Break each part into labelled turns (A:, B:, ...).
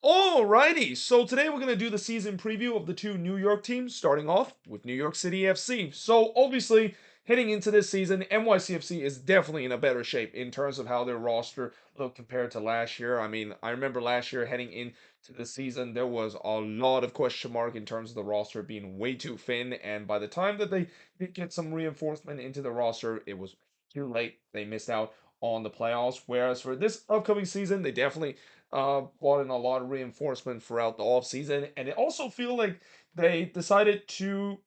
A: Alrighty, so today we're going to do the season preview of the two New York teams, starting off with New York City FC. So, obviously, heading into this season, NYCFC is definitely in a better shape in terms of how their roster looked compared to last year. I mean, I remember last year heading into the season, there was a lot of question mark in terms of the roster being way too thin, and by the time that they did get some reinforcement into the roster, it was too late. They missed out on the playoffs. Whereas for this upcoming season, they definitely brought in a lot of reinforcement throughout the offseason. And it also feel like they decided to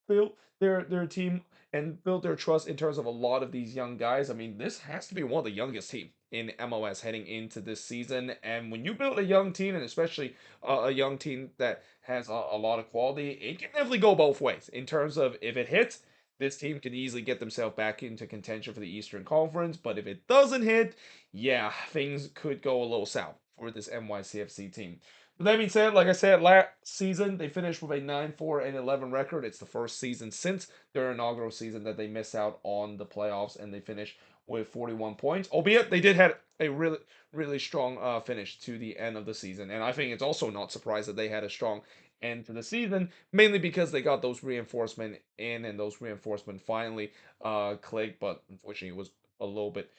A: build their team and build their trust in terms of a lot of these young guys. I mean, this has to be one of the youngest team in MLS heading into this season. And when you build a young team, and especially a young team that has a lot of quality, it can definitely go both ways in terms of if it hits. This team can easily get themselves back into contention for the Eastern Conference, but if it doesn't hit, yeah, things could go a little south for this NYCFC team. With that being said, like I said, last season they finished with a 9-4-11 record. It's the first season since their inaugural season that they missed out on the playoffs, and they finished with 41 points. Albeit they did have a really strong finish to the end of the season, and I think it's also not surprised that they had a strong end to the season, mainly because they got those reinforcement in, and those reinforcement finally clicked. But unfortunately, it was a little bit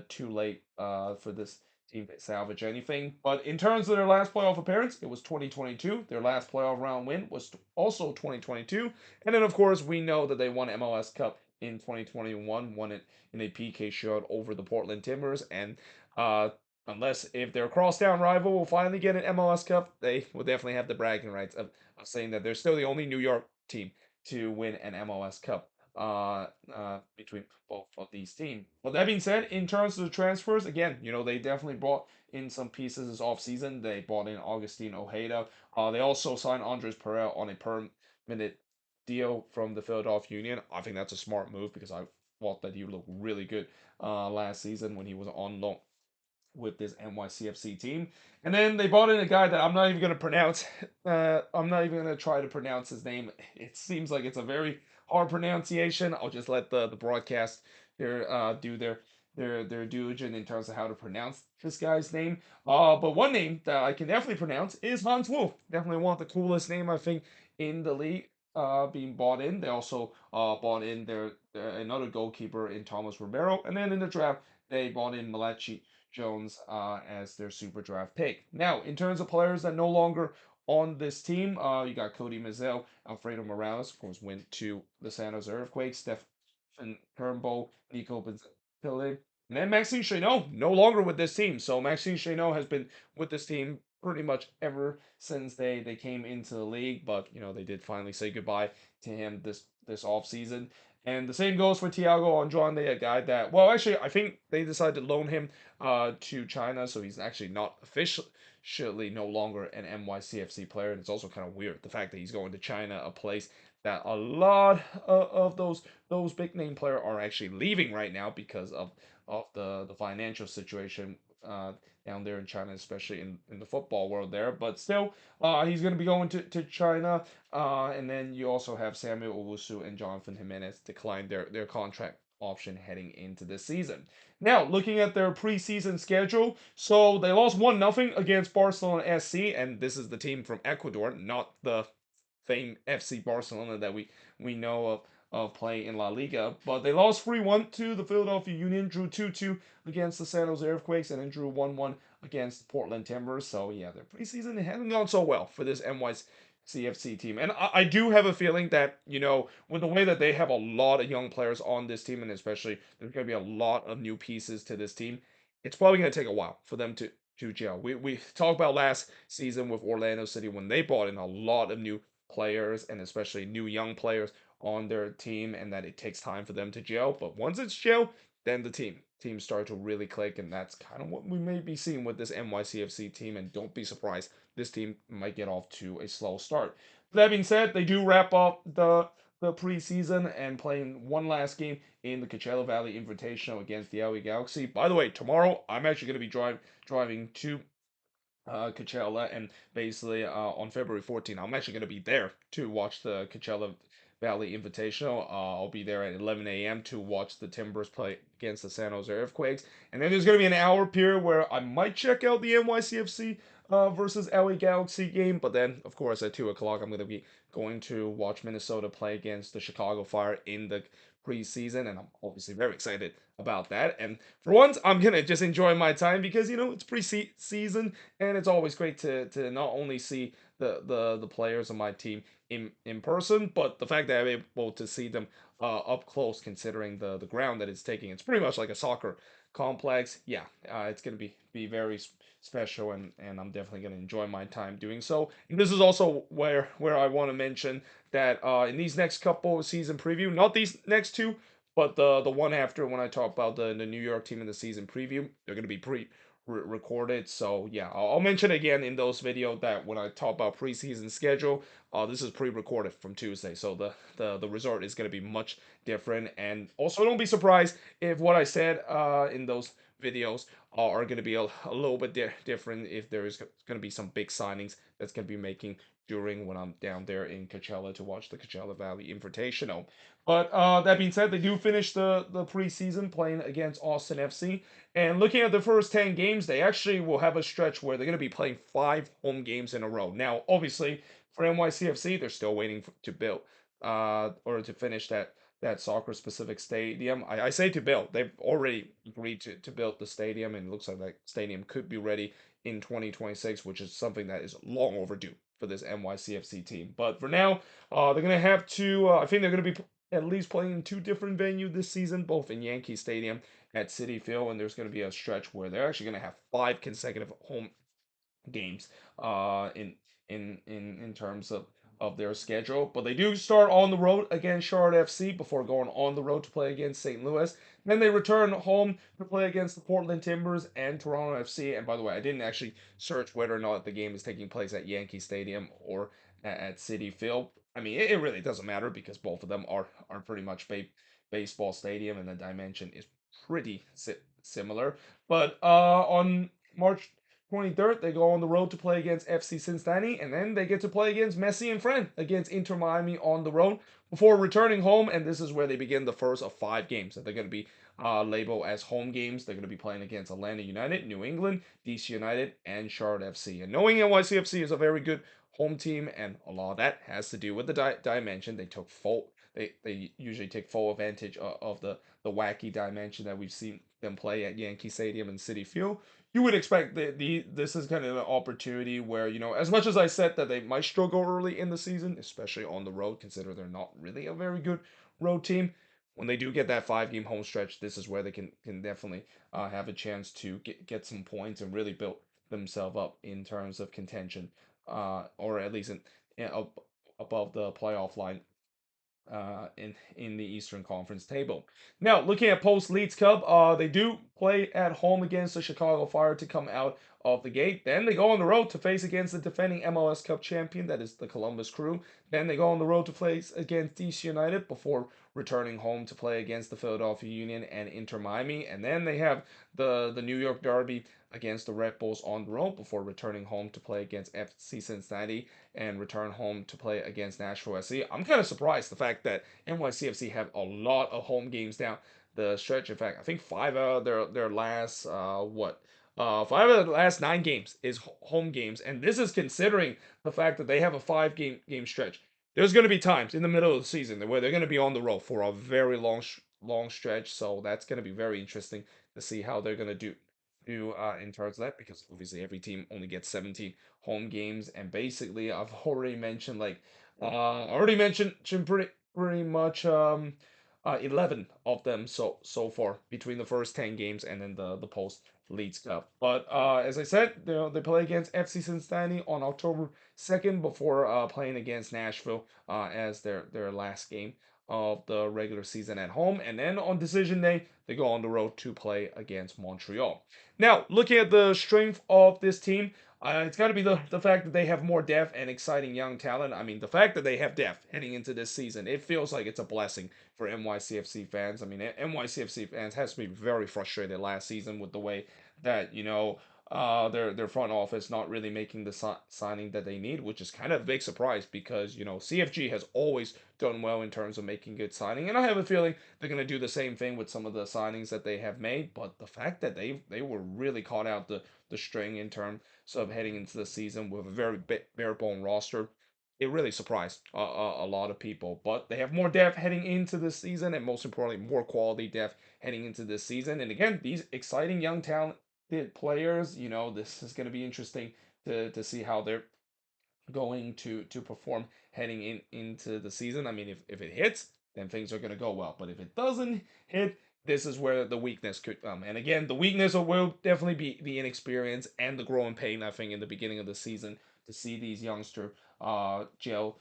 A: too late for this team to salvage anything. But in terms of their last playoff appearance, it was 2022. Their last playoff round win was also 2022. And then, of course, we know that they won MLS Cup in 2021, won it in a PK shootout over the Portland Timbers. And uh, unless if their crosstown rival will finally get an MLS Cup, they will definitely have the bragging rights of saying that they're still the only New York team to win an MLS Cup between both of these teams. But that being said, in terms of the transfers, again, they definitely brought in some pieces this offseason. They brought in Augustine Ojeda. They also signed Andres Pereira on a permanent deal from the Philadelphia Union. I think that's a smart move because I thought that he looked really good last season when he was on loan with this NYCFC team. And then they brought in a guy that I'm not even going to pronounce. I'm not even going to try to pronounce his name. It seems like it's a very hard pronunciation. I'll just let the broadcast do their due in terms of how to pronounce this guy's name. But one name that I can definitely pronounce is Hans Wolf. Definitely one of the coolest name I think in the league. Being bought in. They also bought in their another goalkeeper in Thomas Romero, and then in the draft they bought in Malachi Jones as their super draft pick. Now, in terms of players that no longer on this team, you got Cody Mazel, Alfredo Morales, of course, went to the San Jose Earthquakes, Stephen Turnbull, Nico Pille, and then Maxime Chenot, no longer with this team. So Maxime Chenot has been with this team pretty much ever since they came into the league, but they did finally say goodbye to him this off season. And the same goes for Thiago Andrade, a guy that, well, actually, I think they decided to loan him to China, so he's actually not officially no longer an NYCFC player. And it's also kind of weird the fact that he's going to China, a place that a lot of those big name players are actually leaving right now because of the financial situation down there in China, especially in the football world there. But still, he's going to be going to China. And then you also have Samuel Owusu and Jonathan Jimenez decline their contract option heading into this season. Now, looking at their preseason schedule, so they lost 1-0 against Barcelona SC, and this is the team from Ecuador, not the famed FC Barcelona that we know of playing in La Liga. But they lost 3-1 to the Philadelphia Union, drew 2-2 against the San Jose Earthquakes, and then drew 1-1 against the Portland Timbers. So, yeah, their preseason hasn't gone so well for this NYCFC team. And I do have a feeling that, with the way that they have a lot of young players on this team, and especially there's going to be a lot of new pieces to this team, it's probably going to take a while for them to gel. We talked about last season with Orlando City when they brought in a lot of new players and especially new young players on their team, and that it takes time for them to gel. But once it's gel, then the teams start to really click, and that's kind of what we may be seeing with this NYCFC team. And don't be surprised, this team might get off to a slow start. That being said, they do wrap up the preseason and playing one last game in the Coachella Valley Invitational against the LA Galaxy. By the way, tomorrow I'm actually going to be driving to Coachella, and basically on February 14th, I'm actually going to be there to watch the Coachella Valley Invitational. I'll be there at 11 a.m. to watch the Timbers play against the San Jose Earthquakes. And then there's going to be an hour period where I might check out the NYCFC versus LA Galaxy game. But then, of course, at 2 o'clock, I'm going to be going to watch Minnesota play against the Chicago Fire in the preseason. And I'm obviously very excited about that. And for once, I'm going to just enjoy my time because, it's preseason and it's always great to not only see the players of my team in person, but the fact that I'm able to see them up close, considering the ground that it's taking, it's pretty much like a soccer complex. Yeah, it's gonna be very special, and I'm definitely gonna enjoy my time doing so. And this is also where I want to mention that in these next couple of season preview, not these next two, but the one after when I talk about the New York team in the season preview, they're gonna be recorded. So yeah, I'll mention again in those videos that when I talk about preseason schedule, this is pre-recorded from Tuesday, so the result is going to be much different. And also, don't be surprised if what I said in those videos are going to be a little bit different. If there is going to be some big signings that's going to be making during when I'm down there in Coachella to watch the Coachella Valley Invitational. But that being said, they do finish the preseason playing against Austin FC. And looking at the first 10 games, they actually will have a stretch where they're going to be playing 5 home games in a row. Now, obviously, for NYCFC, they're still waiting to build or to finish that soccer specific stadium. I say to build. They've already agreed to build the stadium, and it looks like that stadium could be ready in 2026, which is something that is long overdue for this NYCFC team. But for now, they're gonna have to. I think they're gonna be at least playing in two different venues this season, both in Yankee Stadium at City Field, and there's gonna be a stretch where they're actually gonna have 5 consecutive home games in terms of their schedule. But they do start on the road against Charlotte FC before going on the road to play against St. Louis. Then they return home to play against the Portland Timbers and Toronto FC. And by the way, I didn't actually search whether or not the game is taking place at Yankee Stadium or at Citi Field. I mean, it really doesn't matter because both of them are pretty much baseball stadium, and the dimension is pretty similar. But on March 23rd, they go on the road to play against FC Cincinnati, and then they get to play against Messi and friend against Inter Miami on the road before returning home. And this is where they begin the first of 5 games that they're going to be labeled as home games. They're going to be playing against Atlanta United, New England, DC United, and Charlotte FC. And knowing NYCFC is a very good home team, and a lot of that has to do with the dimension. They usually take full advantage of the wacky dimension that we've seen them play at Yankee Stadium and City Field. You would expect this is kind of an opportunity where, as much as I said that they might struggle early in the season, especially on the road, consider they're not really a very good road team. When they do get that 5 game home stretch, this is where they can definitely have a chance to get some points and really build themselves up in terms of contention, or at least up above the playoff line in the Eastern Conference table. Now, looking at post Leeds Cup, they do play at home against the Chicago Fire to come out of the gate. Then they go on the road to face against the defending MLS Cup champion, that is the Columbus Crew. Then they go on the road to face against DC United before returning home to play against the Philadelphia Union and Inter Miami. And then they have the New York Derby against the Red Bulls on the road before returning home to play against FC Cincinnati and return home to play against Nashville SC. I'm kind of surprised the fact that NYCFC have a lot of home games down the stretch. In fact, I think 5 of their last 9 games is home games, and this is considering the fact that they have a 5 game stretch. There's going to be times in the middle of the season where they're going to be on the road for a very long stretch, so that's going to be very interesting to see how they're going to do in terms of that, because obviously every team only gets 17 home games. And basically I've already mentioned pretty much 11 of them so far between the first 10 games and then the post Leeds Cup. But as I said, they play against FC Cincinnati on October 2nd before playing against Nashville as their last game of the regular season at home. And then on decision day, they go on the road to play against Montreal. Now, looking at the strength of this team, it's got to be the fact that they have more depth and exciting young talent. I mean, the fact that they have depth heading into this season, it feels like it's a blessing for NYCFC fans. I mean, NYCFC fans has to be very frustrated last season with the way that, their front office not really making the signing that they need, which is kind of a big surprise because CFG has always done well in terms of making good signing, and I have a feeling they're gonna do the same thing with some of the signings that they have made. But the fact that they were really caught out the string in terms of heading into the season with a very bare bone roster, it really surprised a lot of people. But they have more depth heading into this season, and most importantly, more quality depth heading into this season. And again, these exciting young talented players, this is going to be interesting to see how they're going to perform heading into the season. I mean, if it hits, then things are going to go well. But if it doesn't hit, this is where the weakness could come. And again, the weakness will definitely be the inexperience and the growing pain, I think, in the beginning of the season to see these youngsters gel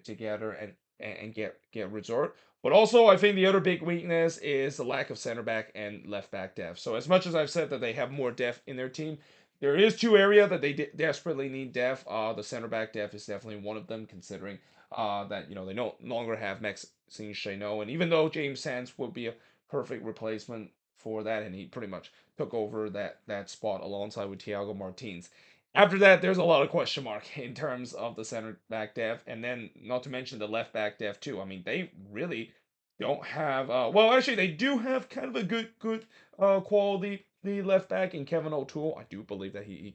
A: together and get resort. But also, I think the other big weakness is the lack of center back and left back depth. So as much as I've said that they have more depth in their team, there is two area that they desperately need depth. The center back depth is definitely one of them, considering that they no longer have Maxime Cheno, and even though James Sands would be a perfect replacement for that, and he pretty much took over that spot alongside with Thiago Martins. After that, there's a lot of question mark in terms of the center back depth, and then not to mention the left back depth too. I mean, they really don't have. Well, actually, they do have kind of a good quality the left back in Kevin O'Toole. I do believe that he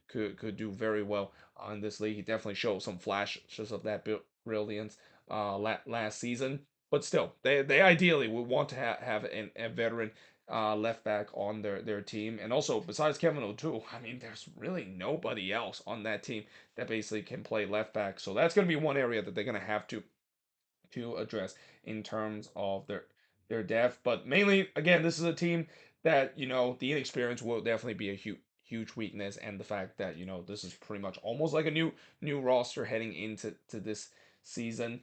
A: could do very well in this league. He definitely showed some flashes of that brilliance last season. But still, they ideally would want to have a veteran left back on their team. And also, besides Kevin O'Toole, I mean, there's really nobody else on that team that basically can play left back. So that's going to be one area that they're going to have to address in terms of their depth. But mainly, again, this is a team that the inexperience will definitely be a huge weakness, and the fact that this is pretty much almost like a new roster heading into this season.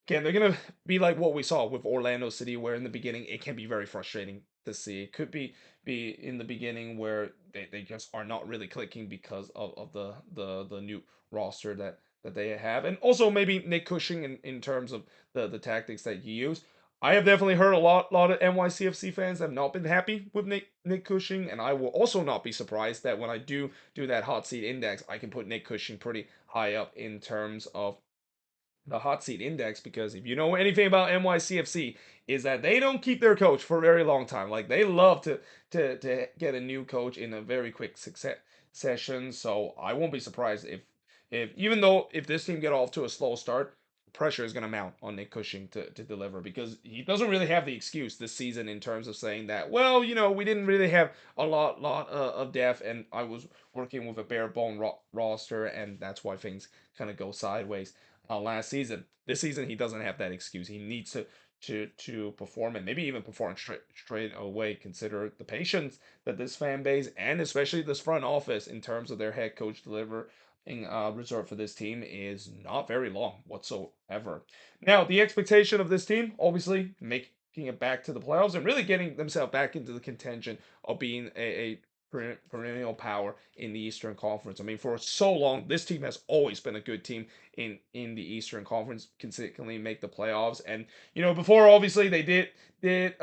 A: Again, they're gonna be like what we saw with Orlando City, where in the beginning it can be very frustrating to see. It could be in the beginning where they just are not really clicking because of the new roster that they have. And also maybe Nick Cushing in terms of the tactics that he used. I have definitely heard a lot of NYCFC fans have not been happy with Nick Cushing, and I will also not be surprised that when I do that hot seat index, I can put Nick Cushing pretty high up in terms of the hot seat index, because if you know anything about NYCFC is that they don't keep their coach for a very long time. Like, they love to get a new coach in a very quick success session. So I won't be surprised if even though if this team get off to a slow start, pressure is going to mount on Nick Cushing to deliver, because he doesn't really have the excuse this season in terms of saying that, well, we didn't really have a lot of depth, and I was working with a bare bone roster, and that's why things kind of go sideways last season. This season, he doesn't have that excuse. He needs to perform, and maybe even perform straight away. Consider the patience that this fan base and especially this front office in terms of their head coach delivering resort for this team is not very long whatsoever. Now, the expectation of this team, obviously, making it back to the playoffs and really getting themselves back into the contention of being a perennial power in the Eastern Conference. I mean, for so long, this team has always been a good team in the Eastern Conference, consistently make the playoffs. And before, obviously, they did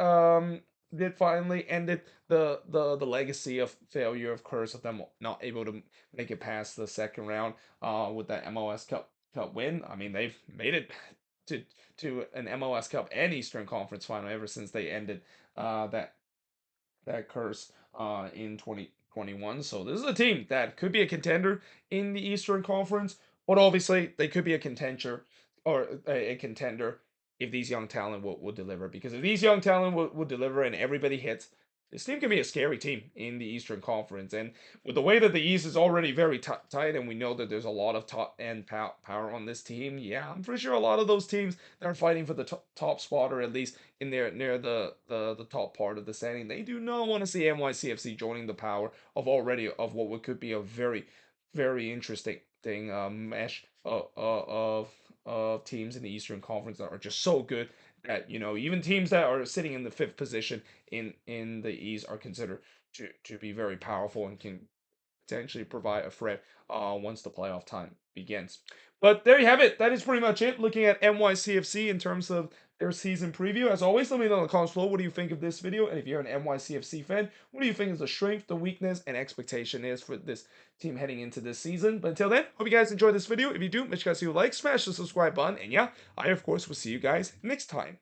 A: finally ended the legacy of failure, of course, of them not able to make it past the second round with that MLS Cup win. I mean, they've made it to an MLS Cup and Eastern Conference final ever since they ended that curse in 2021. So this is a team that could be a contender in the Eastern Conference, but obviously they could be a contender or a contender if these young talent will deliver. Because if these young talent will deliver and everybody hits, this team can be a scary team in the Eastern Conference. And with the way that the East is already very tight, and we know that there's a lot of top end power on this team, yeah, I'm pretty sure a lot of those teams that are fighting for the top spot, or at least in there near the top part of the standing, they do not want to see NYCFC joining the power of what could be a very interesting thing mesh of teams in the Eastern Conference that are just so good that even teams that are sitting in the fifth position in the East are considered to be very powerful and can potentially provide a threat once the playoff time begins. But there you have it. That is pretty much it. Looking at NYCFC in terms of their season preview. As always, let me know in the comments below what do you think of this video. And if you're an NYCFC fan, what do you think is the strength, the weakness, and expectation is for this team heading into this season? But until then, hope you guys enjoyed this video. If you do, make sure you guys do like, smash the subscribe button. And yeah, I, of course, will see you guys next time.